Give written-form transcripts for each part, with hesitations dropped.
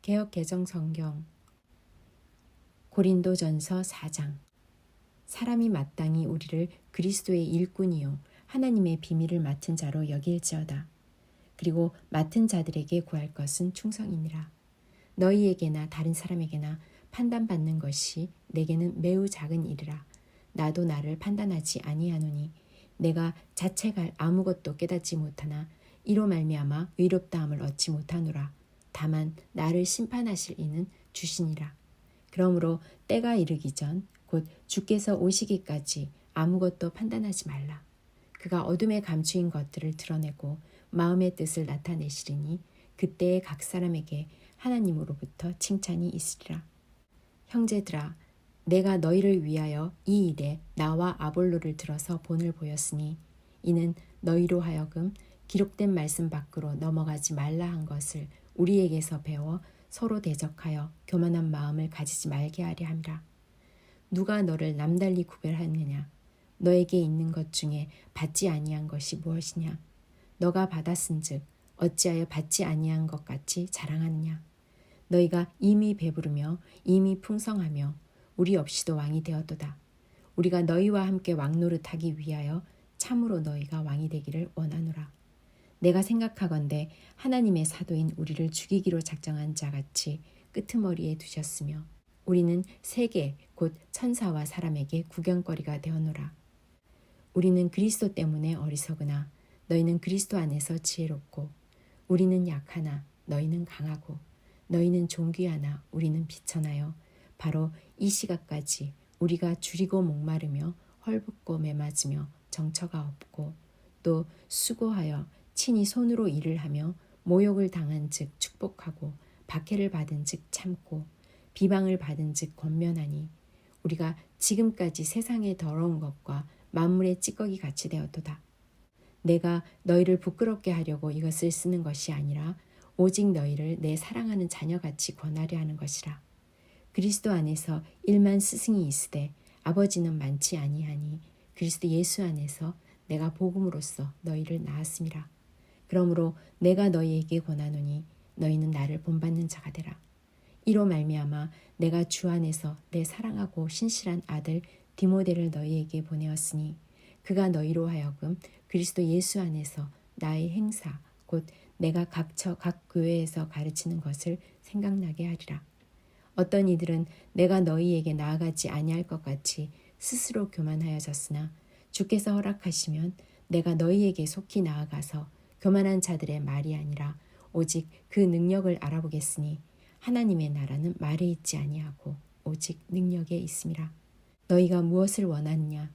개역 개정 성경 고린도전서 4장. 사람이 마땅히 우리를 그리스도의 일꾼이요 하나님의 비밀을 맡은 자로 여길지어다. 그리고 맡은 자들에게 구할 것은 충성이니라. 너희에게나 다른 사람에게나 판단받는 것이 내게는 매우 작은 일이라. 나도 나를 판단하지 아니하노니 내가 자책할 아무것도 깨닫지 못하나 이로 말미암아 의롭다함을 얻지 못하노라. 다만 나를 심판하실 이는 주시니라. 그러므로 때가 이르기 전 곧 주께서 오시기까지 아무것도 판단하지 말라. 그가 어둠에 감추인 것들을 드러내고 마음의 뜻을 나타내시리니 그때에 각 사람에게 하나님으로부터 칭찬이 있으리라. 형제들아, 내가 너희를 위하여 이 일에 나와 아볼로를 들어서 본을 보였으니 이는 너희로 하여금 기록된 말씀 밖으로 넘어가지 말라 한 것을 우리에게서 배워 서로 대적하여 교만한 마음을 가지지 말게 하려 함이라. 누가 너를 남달리 구별하느냐? 너에게 있는 것 중에 받지 아니한 것이 무엇이냐? 너가 받았은즉 어찌하여 받지 아니한 것 같이 자랑하느냐? 너희가 이미 배부르며 이미 풍성하며 우리 없이도 왕이 되었도다. 우리가 너희와 함께 왕노릇하기 위하여 참으로 너희가 왕이 되기를 원하노라. 내가 생각하건대 하나님의 사도인 우리를 죽이기로 작정한 자같이 끄트머리에 두셨으며 우리는 세계 곧 천사와 사람에게 구경거리가 되었노라. 우리는 그리스도 때문에 어리석으나 너희는 그리스도 안에서 지혜롭고 우리는 약하나 너희는 강하고 너희는 존귀하나 우리는 비천하여 바로 이 시각까지 우리가 줄이고 목마르며 헐벗고 매맞으며 정처가 없고 또 수고하여 친히 손으로 일을 하며 모욕을 당한 즉 축복하고 박해를 받은 즉 참고 비방을 받은 즉 권면하니 우리가 지금까지 세상의 더러운 것과 만물의 찌꺼기 같이 되었도다. 내가 너희를 부끄럽게 하려고 이것을 쓰는 것이 아니라 오직 너희를 내 사랑하는 자녀같이 권하려 하는 것이라. 그리스도 안에서 일만 스승이 있으되 아버지는 많지 아니하니 그리스도 예수 안에서 내가 복음으로써 너희를 낳았음이라. 그러므로 내가 너희에게 권하노니 너희는 나를 본받는 자가 되라. 이로 말미암아 내가 주 안에서 내 사랑하고 신실한 아들 디모데를 너희에게 보내었으니 그가 너희로 하여금 그리스도 예수 안에서 나의 행사 곧 내가 각 교회에서 가르치는 것을 생각나게 하리라. 어떤 이들은 내가 너희에게 나아가지 아니할 것 같이 스스로 교만하여졌으나 주께서 허락하시면 내가 너희에게 속히 나아가서 교만한 자들의 말이 아니라 오직 그 능력을 알아보겠으니 하나님의 나라는 말에 있지 아니하고 오직 능력에 있음이라. 너희가 무엇을 원하느냐?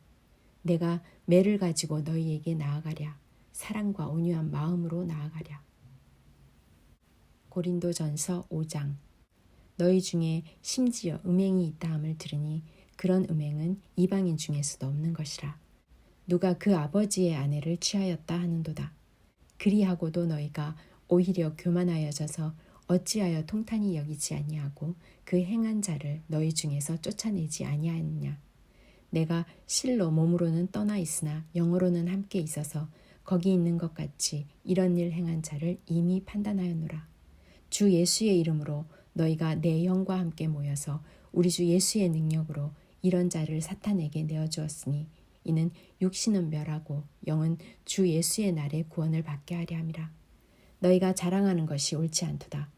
내가 매를 가지고 너희에게 나아가랴. 사랑과 온유한 마음으로 나아가랴. 고린도전서 5장. 너희 중에 심지어 음행이 있다 함을 들으니 그런 음행은 이방인 중에서도 없는 것이라. 누가 그 아버지의 아내를 취하였다 하는도다. 그리하고도 너희가 오히려 교만하여져서 어찌하여 통탄히 여기지 아니하고 그 행한 자를 너희 중에서 쫓아내지 아니하였느냐. 내가 실로 몸으로는 떠나 있으나 영으로는 함께 있어서 거기 있는 것 같이 이런 일 행한 자를 이미 판단하였노라. 주 예수의 이름으로 너희가 내 영과 함께 모여서 우리 주 예수의 능력으로 이런 자를 사탄에게 내어주었으니 이는 육신은 멸하고 영은 주 예수의 날에 구원을 받게 하려 함이라. 너희가 자랑하는 것이 옳지 않도다.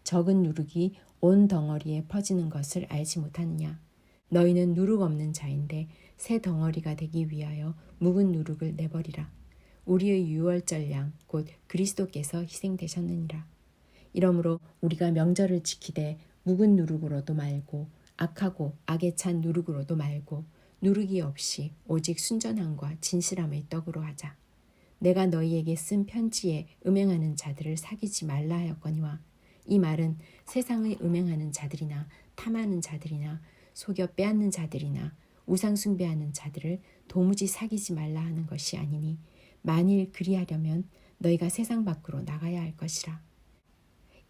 적은 누룩이 온 덩어리에 퍼지는 것을 알지 못하느냐. 너희는 누룩 없는 자인데 새 덩어리가 되기 위하여 묵은 누룩을 내버리라. 우리의 유월절 양 곧 그리스도께서 희생되셨느니라. 이러므로 우리가 명절을 지키되 묵은 누룩으로도 말고 악하고 악에 찬 누룩으로도 말고 누룩이 없이 오직 순전함과 진실함의 떡으로 하자. 내가 너희에게 쓴 편지에 음행하는 자들을 사귀지 말라 하였거니와 이 말은 세상의 음행하는 자들이나 탐하는 자들이나 속여 빼앗는 자들이나 우상 숭배하는 자들을 도무지 사귀지 말라 하는 것이 아니니 만일 그리하려면 너희가 세상 밖으로 나가야 할 것이라.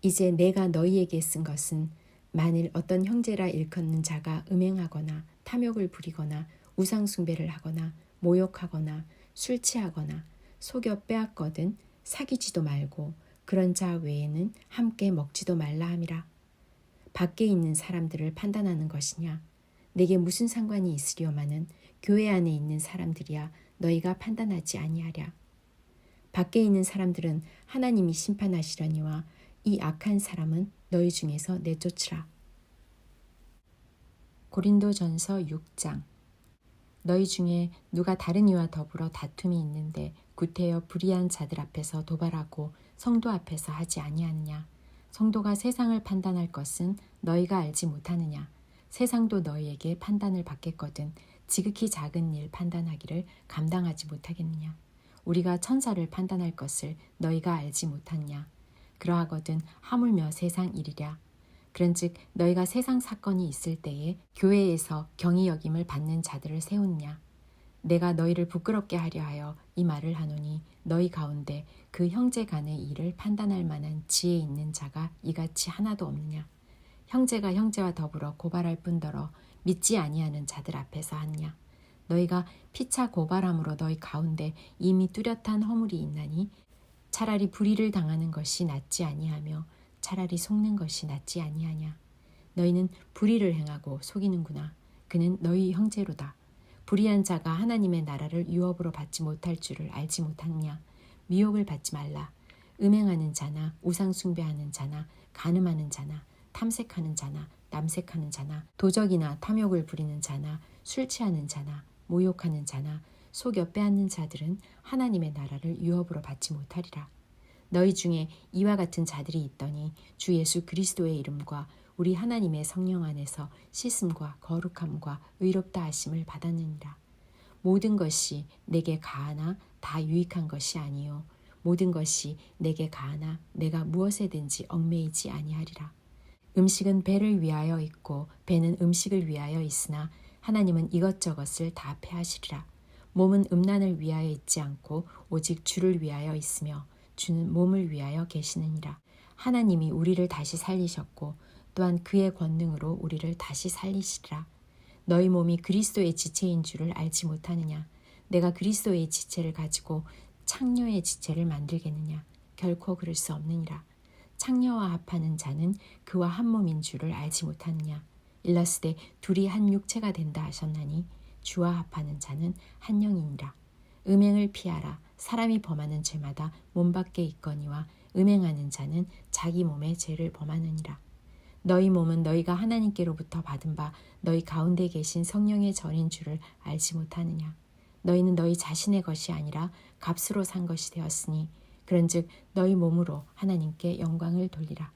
이제 내가 너희에게 쓴 것은 만일 어떤 형제라 일컫는 자가 음행하거나 탐욕을 부리거나 우상 숭배를 하거나 모욕하거나 술 취하거나 속여 빼앗거든 사귀지도 말고 그런 자 외에는 함께 먹지도 말라 함이라. 밖에 있는 사람들을 판단하는 것이냐? 내게 무슨 상관이 있으려마는 교회 안에 있는 사람들이야 너희가 판단하지 아니하랴. 밖에 있는 사람들은 하나님이 심판하시려니와 이 악한 사람은 너희 중에서 내쫓으라. 고린도전서 6장. 너희 중에 누가 다른 이와 더불어 다툼이 있는데 구태여 불의한 자들 앞에서 도발하고 성도 앞에서 하지 아니하느냐. 성도가 세상을 판단할 것은 너희가 알지 못하느냐. 세상도 너희에게 판단을 받겠거든 지극히 작은 일 판단하기를 감당하지 못하겠느냐. 우리가 천사를 판단할 것을 너희가 알지 못하느냐. 그러하거든 하물며 세상 일이랴. 그런즉 너희가 세상 사건이 있을 때에 교회에서 경히 여김을 받는 자들을 세우느냐. 내가 너희를 부끄럽게 하려 하여 이 말을 하노니 너희 가운데 그 형제 간의 일을 판단할 만한 지혜 있는 자가 이같이 하나도 없느냐. 형제가 형제와 더불어 고발할 뿐더러 믿지 아니하는 자들 앞에서 하느냐. 너희가 피차 고발함으로 너희 가운데 이미 뚜렷한 허물이 있나니 차라리 불의를 당하는 것이 낫지 아니하며 차라리 속는 것이 낫지 아니하냐. 너희는 불의를 행하고 속이는구나. 그는 너희 형제로다. 불의한 자가 하나님의 나라를 유업으로 받지 못할 줄을 알지 못하느냐. 미혹을 받지 말라. 음행하는 자나 우상 숭배하는 자나 간음하는 자나 탐색하는 자나 남색하는 자나 도적이나 탐욕을 부리는 자나 술 취하는 자나 모욕하는 자나 속여 빼앗는 자들은 하나님의 나라를 유업으로 받지 못하리라. 너희 중에 이와 같은 자들이 있더니 주 예수 그리스도의 이름과 우리 하나님의 성령 안에서 씻음과 거룩함과 의롭다 하심을 받았느니라. 모든 것이 내게 가하나 다 유익한 것이 아니요 모든 것이 내게 가하나 내가 무엇에든지 얽매이지 아니하리라. 음식은 배를 위하여 있고 배는 음식을 위하여 있으나 하나님은 이것저것을 다 패하시리라. 몸은 음란을 위하여 있지 않고 오직 주를 위하여 있으며 주는 몸을 위하여 계시느니라. 하나님이 우리를 다시 살리셨고 또한 그의 권능으로 우리를 다시 살리시리라. 너희 몸이 그리스도의 지체인 줄을 알지 못하느냐. 내가 그리스도의 지체를 가지고 창녀의 지체를 만들겠느냐. 결코 그럴 수 없느니라. 창녀와 합하는 자는 그와 한 몸인 줄을 알지 못하느냐. 일러스되 둘이 한 육체가 된다 하셨나니 주와 합하는 자는 한 영이니라. 음행을 피하라. 사람이 범하는 죄마다 몸 밖에 있거니와 음행하는 자는 자기 몸에 죄를 범하느니라. 너희 몸은 너희가 하나님께로부터 받은 바 너희 가운데 계신 성령의 전인 줄을 알지 못하느냐. 너희는 너희 자신의 것이 아니라 값으로 산 것이 되었으니 그런즉 너희 몸으로 하나님께 영광을 돌리라.